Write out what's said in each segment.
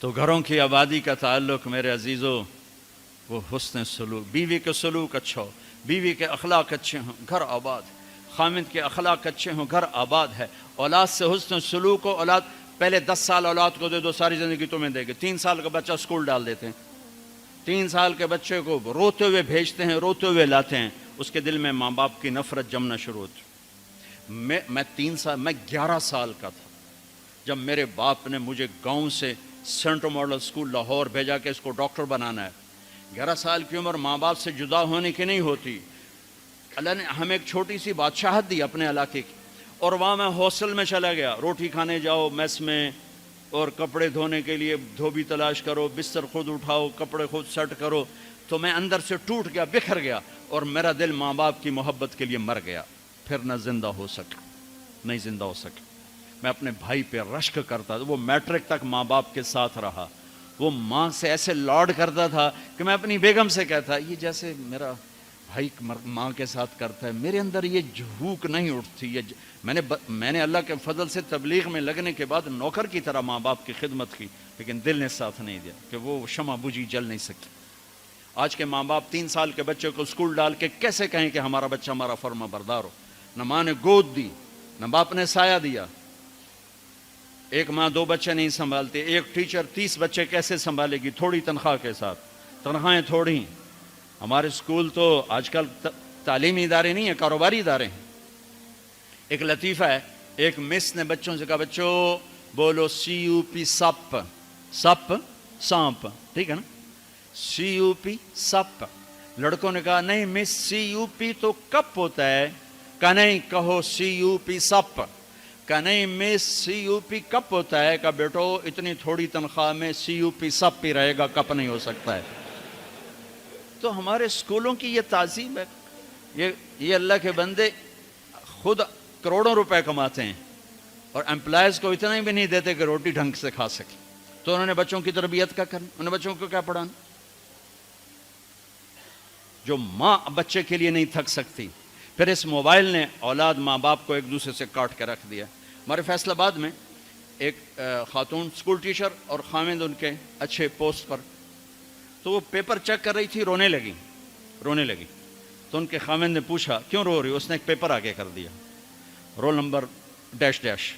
تو گھروں کی آبادی کا تعلق میرے عزیزوں وہ حسن سلوک، بیوی کے سلوک اچھا ہو، بیوی کے اخلاق اچھے ہوں، گھر آباد ہے، خامند کے اخلاق اچھے ہوں، گھر آباد ہے۔ اولاد سے حسن سلوک ہو، اولاد پہلے 10 سال اولاد کو دے دو، ساری زندگی تمہیں دے گی۔ 3 سال کا بچہ اسکول ڈال دیتے ہیں، 3 سال کے بچے کو روتے ہوئے بھیجتے ہیں، روتے ہوئے لاتے ہیں، اس کے دل میں ماں باپ کی نفرت جمنا شروع ہوتی۔ میں 11 سال کا تھا جب میرے باپ نے مجھے گاؤں سے سینٹرل ماڈل اسکول لاہور بھیجا کہ اس کو ڈاکٹر بنانا ہے۔ 11 سال کی عمر ماں باپ سے جدا ہونے کی نہیں ہوتی۔ اللہ نے ہمیں ایک چھوٹی سی بادشاہت دی اپنے علاقے کی، اور وہاں میں ہاسٹل میں چلا گیا، روٹی کھانے جاؤ میس میں، اور کپڑے دھونے کے لیے دھوبی تلاش کرو، بستر خود اٹھاؤ، کپڑے خود سیٹ کرو۔ تو میں اندر سے ٹوٹ گیا، بکھر گیا، اور میرا دل ماں باپ کی محبت کے لیے مر گیا۔ پھر نہ زندہ ہو سکا، نہیں زندہ ہو سکا۔ میں اپنے بھائی پہ رشک کرتا تھا، وہ میٹرک تک ماں باپ کے ساتھ رہا، وہ ماں سے ایسے لاڈ کرتا تھا کہ میں اپنی بیگم سے کہتا یہ جیسے میرا بھائی ماں کے ساتھ کرتا ہے۔ میرے اندر یہ جھوک نہیں اٹھتی۔ میں نے اللہ کے فضل سے تبلیغ میں لگنے کے بعد نوکر کی طرح ماں باپ کی خدمت کی، لیکن دل نے ساتھ نہیں دیا کہ وہ شمع بجھی جل نہیں سکی۔ آج کے ماں باپ 3 سال کے بچے کو اسکول ڈال کے کیسے کہیں کہ ہمارا بچہ ہمارا فرما بردار ہو؟ نہ ماں نے گود دی، نہ باپ نے سایہ دیا۔ ایک ماں 2 بچے نہیں سنبھالتی، ایک ٹیچر 30 بچے کیسے سنبھالے گی تھوڑی تنخواہ کے ساتھ؟ تنخواہیں تھوڑی۔ ہمارے اسکول تو آج کل تعلیمی ادارے نہیں ہیں، کاروباری ادارے ہیں۔ ایک لطیفہ ہے، ایک مس نے بچوں سے کہا بچوں بولو CUP سپ، سپ سانپ، ٹھیک ہے نا، CUP سپ۔ لڑکوں نے کہا نہیں مس CUP تو کپ ہوتا ہے۔ کہا نہیں کہو CUP سپ۔ کہا نہیں مس CUP کپ ہوتا ہے۔ کہا بیٹو اتنی تھوڑی تنخواہ میں CUP سپ ہی رہے گا، کپ نہیں ہو سکتا ہے۔ تو ہمارے اسکولوں کی یہ تعظیم ہے۔ یہ اللہ کے بندے خود کروڑوں روپے کماتے ہیں اور امپلائز کو اتنا ہی بھی نہیں دیتے کہ روٹی ڈھنگ سے کھا سکے۔ تو انہوں نے بچوں کی تربیت کا کرنا، انہوں نے بچوں کو کیا پڑھانا؟ جو ماں بچے کے لیے نہیں تھک سکتی۔ پھر اس موبائل نے اولاد ماں باپ کو ایک دوسرے سے کاٹ کے رکھ دیا۔ ہمارے فیصل آباد میں ایک خاتون اسکول ٹیچر اور خامند ان کے اچھے پوسٹ پر، تو وہ پیپر چیک کر رہی تھی، رونے لگی۔ تو ان کے خامند نے پوچھا کیوں رو رہی؟ اس نے ایک پیپر آگے کر دیا، رول نمبر ڈیش ڈیش۔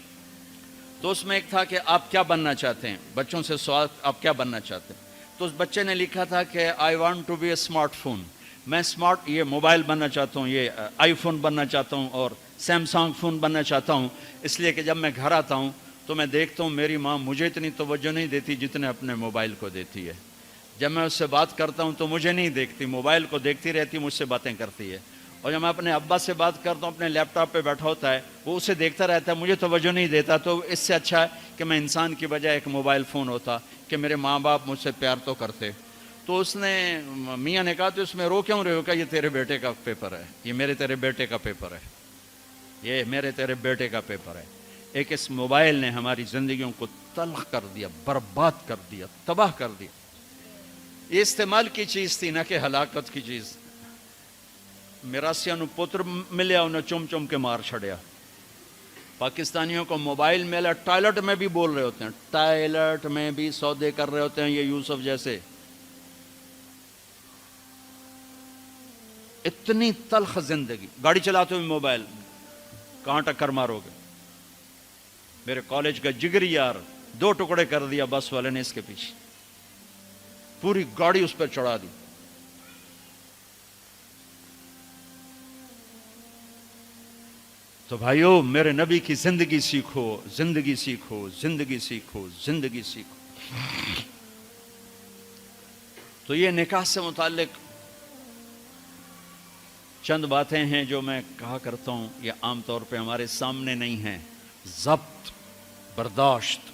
تو اس میں ایک تھا کہ آپ کیا بننا چاہتے ہیں، بچوں سے سوال آپ کیا بننا چاہتے ہیں؟ تو اس بچے نے لکھا تھا کہ I want to be a smart phone, میں اسمارٹ یہ موبائل بننا چاہتا ہوں، یہ آئی فون بننا چاہتا ہوں اور سیمسنگ فون بننا چاہتا ہوں، اس لیے کہ جب میں گھر آتا ہوں تو میں دیکھتا ہوں میری ماں مجھے اتنی توجہ نہیں دیتی جتنے اپنے موبائل کو دیتی ہے۔ جب میں اس سے بات کرتا ہوں تو مجھے نہیں دیکھتی، موبائل کو دیکھتی رہتی، مجھ سے باتیں کرتی ہے۔ اور جب میں اپنے ابا سے بات کرتا ہوں، اپنے لیپ ٹاپ پہ بیٹھا ہوتا ہے، وہ اسے دیکھتا رہتا ہے، مجھے توجہ نہیں دیتا۔ تو اس سے اچھا ہے کہ میں انسان کی بجائے ایک موبائل فون ہوتا کہ میرے ماں باپ مجھ سے پیار تو کرتے۔ تو اس نے میاں نے کہا تو اس میں رو کیوں رہے ہو؟ کہ یہ تیرے بیٹے کا پیپر ہے، یہ میرے تیرے بیٹے کا پیپر ہے، یہ میرے تیرے بیٹے کا پیپر ہے۔ ایک اس موبائل نے ہماری زندگیوں کو تلخ کر دیا، برباد کر دیا، تباہ کر دیا۔ یہ استعمال کی چیز تھی نہ کہ ہلاکت کی چیز۔ میراسیاں نو پتر ملیا انہیں چم چم کے مار چھڑیا۔ پاکستانیوں کو موبائل ملا، ٹائلٹ میں بھی بول رہے ہوتے ہیں، ٹائلٹ میں بھی سودے کر رہے ہوتے ہیں یہ یوسف جیسے۔ اتنی تلخ زندگی، گاڑی چلاتے ہوئے موبائل، کہاں ٹکر مارو گے؟ میرے کالج کا جگری یار 2 ٹکڑے کر دیا بس والے نے اس کے پیچھے، پوری گاڑی اس پر چڑھا دی۔ تو بھائیو میرے نبی کی زندگی سیکھو، زندگی سیکھو، زندگی سیکھو، زندگی سیکھو۔ تو یہ نکاح سے متعلق چند باتیں ہیں جو میں کہا کرتا ہوں، یہ عام طور پہ ہمارے سامنے نہیں ہیں۔ ضبط، برداشت۔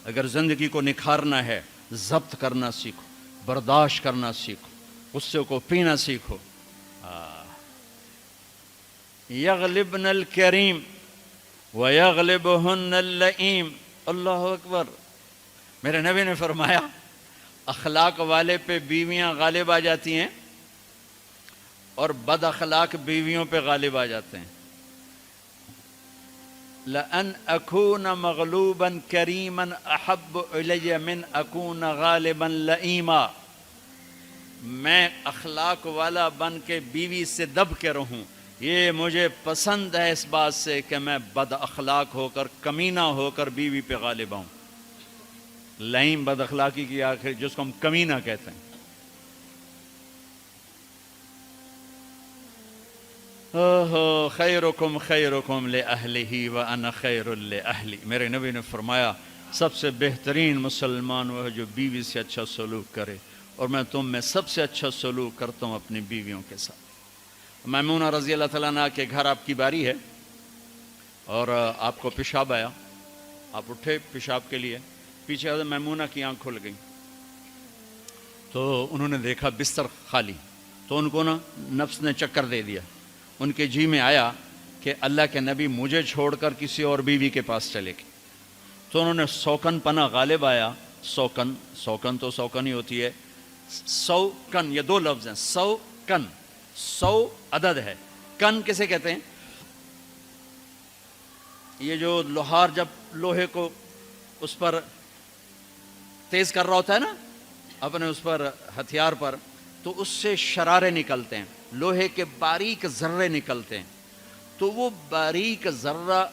اگر زندگی کو نکھارنا ہے ضبط کرنا سیکھو، برداشت کرنا سیکھو، غصے کو پینا سیکھو۔ یغلبن الکریم ویغلبہن اللئیم۔ اللہ اکبر۔ میرے نبی نے فرمایا اخلاق والے پہ بیویاں غالب آ جاتی ہیں اور بد اخلاق بیویوں پہ غالب آ جاتے ہیں۔ لأن أكون مغلوبا كريما أحب إلي من أكون غالبا لئیما، میں اخلاق والا بن کے بیوی سے دب کے رہوں، یہ مجھے پسند ہے اس بات سے کہ میں بد اخلاق ہو کر، کمینہ ہو کر بیوی پہ غالب آؤں۔ لئیم بد اخلاقی کی آخر جس کو ہم کمینہ کہتے ہیں۔ خیرکم خیرکم لأہلہ وانا خیر لأہلی، میرے نبی نے فرمایا سب سے بہترین مسلمان وہ ہے جو بیوی سے اچھا سلوک کرے، اور میں تم میں سب سے اچھا سلوک کرتا ہوں اپنی بیویوں کے ساتھ۔ میمونہ رضی اللہ تعالیٰ عنہ کے گھر آپ کی باری ہے اور آپ کو پیشاب آیا، آپ اٹھے پیشاب کے لیے، پیچھے حضرت میمونہ کی آنکھ کھل گئی تو انہوں نے دیکھا بستر خالی، تو ان کو نا نفس نے چکر دے دیا، ان کے جی میں آیا کہ اللہ کے نبی مجھے چھوڑ کر کسی اور بیوی کے پاس چلے گئے، تو انہوں نے سوکن پنا غالب آیا۔ سوکن تو سوکن ہی ہوتی ہے، سو کن یہ دو لفظ ہیں، سو کن، سو عدد ہے، کن کسے کہتے ہیں؟ یہ جو لوہار جب لوہے کو اس پر تیز کر رہا ہوتا ہے نا اپنے اس پر ہتھیار پر، تو اس سے شرارے نکلتے ہیں، لوہے کے باریک ذرے نکلتے ہیں، تو وہ باریک ذرہ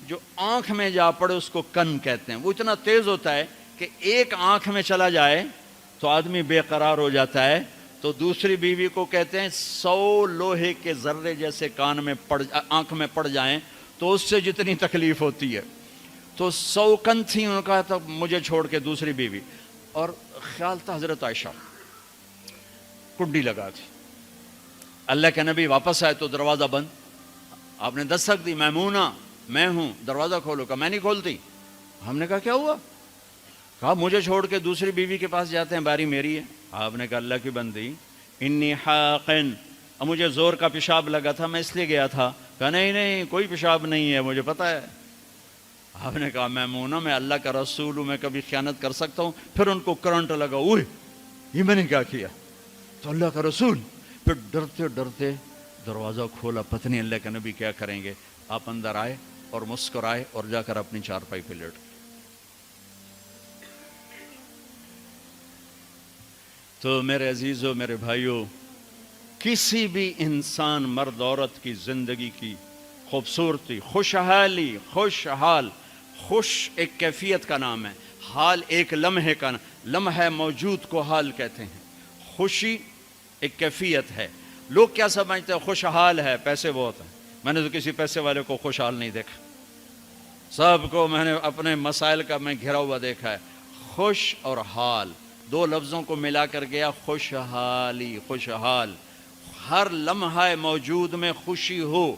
جو آنکھ میں جا پڑے اس کو کن کہتے ہیں۔ وہ اتنا تیز ہوتا ہے کہ ایک آنکھ میں چلا جائے تو آدمی بے قرار ہو جاتا ہے، تو دوسری بیوی کو کہتے ہیں 100 لوہے کے ذرے جیسے کان میں آنکھ میں پڑ جائیں تو اس سے جتنی تکلیف ہوتی ہے، تو 100 کن تھی، انہوں نے کہا تھا مجھے چھوڑ کے دوسری بیوی، اور خیال تھا حضرت عائشہ کنڈی لگا تھی، اللہ کے نبی واپس آئے تو دروازہ بند، آپ نے دستک دی، میمونہ میں ہوں، دروازہ کھولو، کہا میں نہیں کھولتی۔ ہم نے کہا کیا ہوا؟ کہا مجھے چھوڑ کے دوسری بیوی کے پاس جاتے ہیں، باری میری ہے۔ آپ نے کہا اللہ کی بندی، انی حاقن، اب مجھے زور کا پیشاب لگا تھا میں اس لیے گیا تھا۔ کہا نہیں کوئی پیشاب نہیں ہے، مجھے پتہ ہے۔ آپ نے کہا میمونہ میں اللہ کا رسول ہوں، میں کبھی خیانت کر سکتا ہوں؟ پھر ان کو کرنٹ لگا، اوہ یہ میں نے کیا کیا، تو اللہ کا رسول، پھر ڈرتے ڈرتے دروازہ کھولا، پتہ نہیں اللہ کے نبی کیا کریں گے۔ آپ اندر آئے اور مسکرائے اور جا کر اپنی چارپائی پہ لیٹ گئے۔ تو میرے عزیزوں، میرے بھائیوں، کسی بھی انسان مرد عورت کی زندگی کی خوبصورتی، خوشحالی، خوشحال، خوش ایک کیفیت کا نام ہے، حال ایک لمحے کا نام، لمحہ موجود کو حال کہتے ہیں۔ خوشی ایک کیفیت ہے۔ لوگ کیا سمجھتے ہیں خوشحال ہے، پیسے بہت ہیں، میں نے تو کسی پیسے والے کو خوشحال نہیں دیکھا، سب کو میں نے اپنے مسائل کا میں گھرا ہوا دیکھا ہے۔ خوش اور حال دو لفظوں کو ملا کر گیا خوشحالی، خوشحال، ہر لمحہ موجود میں خوشی ہو،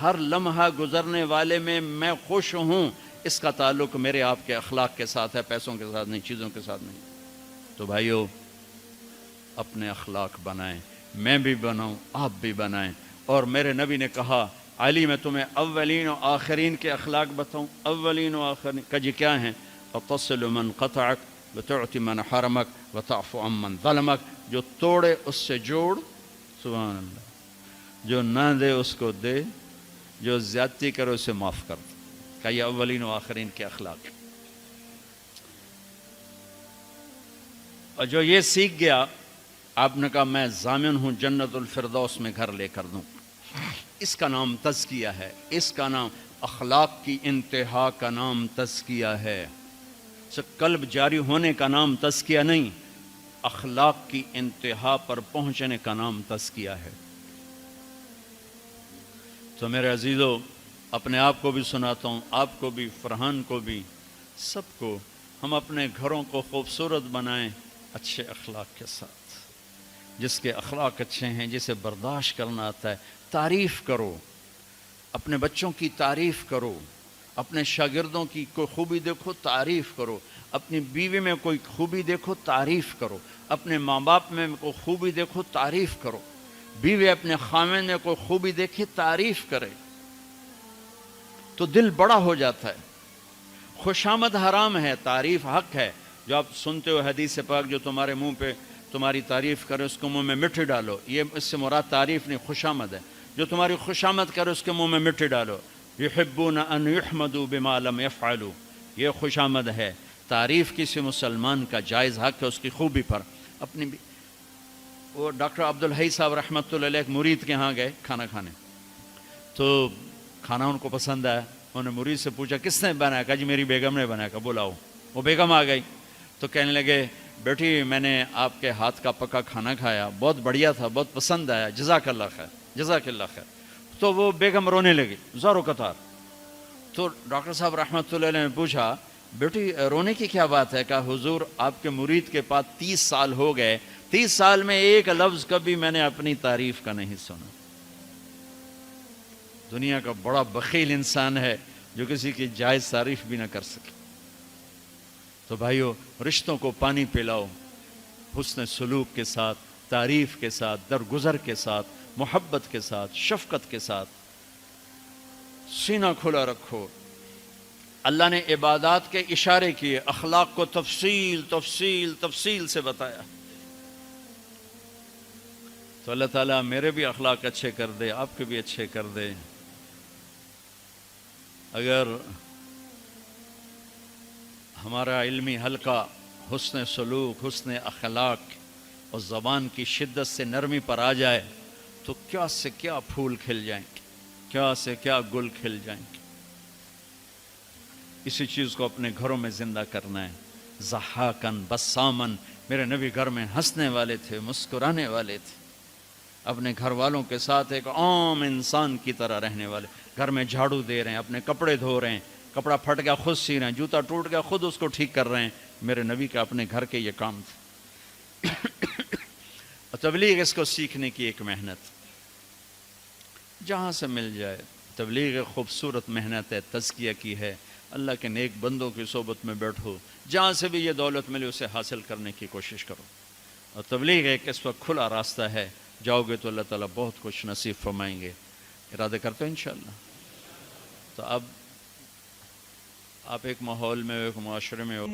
ہر لمحہ گزرنے والے میں خوش ہوں، اس کا تعلق میرے آپ کے اخلاق کے ساتھ ہے، پیسوں کے ساتھ نہیں، چیزوں کے ساتھ نہیں۔ تو بھائیو، اپنے اخلاق بنائیں، میں بھی بناؤں، آپ بھی بنائیں۔ اور میرے نبی نے کہا علی میں تمہیں اولین و آخرین کے اخلاق بتاؤں؟ اولین و آخرین کا جی کیا ہیں؟ وَتَصِلُ مَنْ قَطَعَكَ وَتُعْتِ مَنْ حَرَمَكَ وَتَعْفُ عَمَّنْ ظَلَمَكَ، جو توڑے اس سے جوڑ، سبحان اللہ، جو نہ دے اس کو دے، جو زیادتی کرے اسے معاف کر دے۔ کہ یہ اولین و آخرین کے اخلاق۔ اور جو یہ سیکھ گیا، آپ نے کہا میں ضامن ہوں جنت الفردوس میں گھر لے کر دوں۔ اس کا نام تزکیہ ہے، اس کا نام اخلاق کی انتہا کا نام تزکیہ ہے۔ قلب جاری ہونے کا نام تزکیہ نہیں، اخلاق کی انتہا پر پہنچنے کا نام تزکیہ ہے۔ تو میرے عزیزو، اپنے آپ کو بھی سناتا ہوں، آپ کو بھی، فرحان کو بھی، سب کو، ہم اپنے گھروں کو خوبصورت بنائیں اچھے اخلاق کے ساتھ۔ جس کے اخلاق اچھے ہیں، جسے برداشت کرنا آتا ہے، تعریف کرو، اپنے بچوں کی تعریف کرو، اپنے شاگردوں کی کوئی خوبی دیکھو تعریف کرو، اپنی بیوی میں کوئی خوبی دیکھو تعریف کرو، اپنے ماں باپ میں کوئی خوبی دیکھو تعریف کرو، بیوی اپنے خاوند میں کوئی خوبی دیکھے تعریف کرے تو دل بڑا ہو جاتا ہے۔ خوشامد حرام ہے، تعریف حق ہے۔ جو آپ سنتے ہو حدیث پاک، جو تمہارے منہ پہ تمہاری تعریف کرے اس کو منہ میں مٹی ڈالو، یہ اس سے مراد تعریف نہیں، خوشامد ہے۔ جو تمہاری خوشامد کرے اس کے منہ میں مٹی ڈالو۔ یحبون ان یحمدوا بما لم یفعلوا، یہ خوش آمد ہے، تعریف کسی مسلمان کا جائز حق ہے اس کی خوبی پر۔ اپنی بھی وہ ڈاکٹر عبدالحی صاحب رحمۃ اللہ علیہ ایک مرید کے ہاں گئے کھانا کھانے، تو کھانا ان کو پسند آیا، انہوں نے مرید سے پوچھا کس نے بنایا؟ کہا جی میری بیگم نے بنایا۔ کہا بلاؤ۔ وہ بیگم آ گئی تو کہنے لگے بیٹی میں نے آپ کے ہاتھ کا پکا کھانا کھایا، بہت بڑھیا تھا، بہت پسند آیا، جزاک اللہ خیر، جزاک اللہ خیر۔ تو وہ بیگم رونے لگی زار و قطار۔ تو ڈاکٹر صاحب رحمۃ اللہ علیہ نے پوچھا بیٹی رونے کی کیا بات ہے؟ کہا حضور آپ کے مرید کے پاس 30 سال ہو گئے، 30 سال میں ایک لفظ کبھی میں نے اپنی تعریف کا نہیں سنا۔ دنیا کا بڑا بخیل انسان ہے جو کسی کی جائز تعریف بھی نہ کر سکے۔ تو بھائیو رشتوں کو پانی پلاؤ، حسن سلوک کے ساتھ، تعریف کے ساتھ، درگزر کے ساتھ، محبت کے ساتھ، شفقت کے ساتھ، سینہ کھلا رکھو۔ اللہ نے عبادات کے اشارے کیے، اخلاق کو تفصیل تفصیل تفصیل سے بتایا۔ تو اللہ تعالیٰ میرے بھی اخلاق اچھے کر دے، آپ کے بھی اچھے کر دے۔ اگر ہمارا علمی حلقہ حسن سلوک، حسن اخلاق اور زبان کی شدت سے نرمی پر آ جائے تو کیا سے کیا پھول کھل جائیں گے، کیا سے کیا گل کھل جائیں گے۔ اسی چیز کو اپنے گھروں میں زندہ کرنا ہے۔ ضحاکن بسامن، میرے نبی گھر میں ہنسنے والے تھے، مسکرانے والے تھے، اپنے گھر والوں کے ساتھ ایک عام انسان کی طرح رہنے والے، گھر میں جھاڑو دے رہے ہیں، اپنے کپڑے دھو رہے ہیں، کپڑا پھٹ گیا خود سی رہے ہیں، جوتا ٹوٹ گیا خود اس کو ٹھیک کر رہے ہیں۔ میرے نبی کا اپنے گھر کے یہ کام تھے۔ اور تبلیغ اس کو سیکھنے کی ایک محنت، جہاں سے مل جائے۔ تبلیغ خوبصورت محنت ہے، تزکیہ کی ہے، اللہ کے نیک بندوں کی صحبت میں بیٹھو، جہاں سے بھی یہ دولت ملے اسے حاصل کرنے کی کوشش کرو۔ اور تبلیغ ایک اس وقت کھلا راستہ ہے، جاؤ گے تو اللہ تعالیٰ بہت کچھ نصیب فرمائیں گے۔ ارادہ کرتے ہیں انشاءاللہ۔ تو اب آپ ایک ماحول میں، ایک معاشرے میں ہو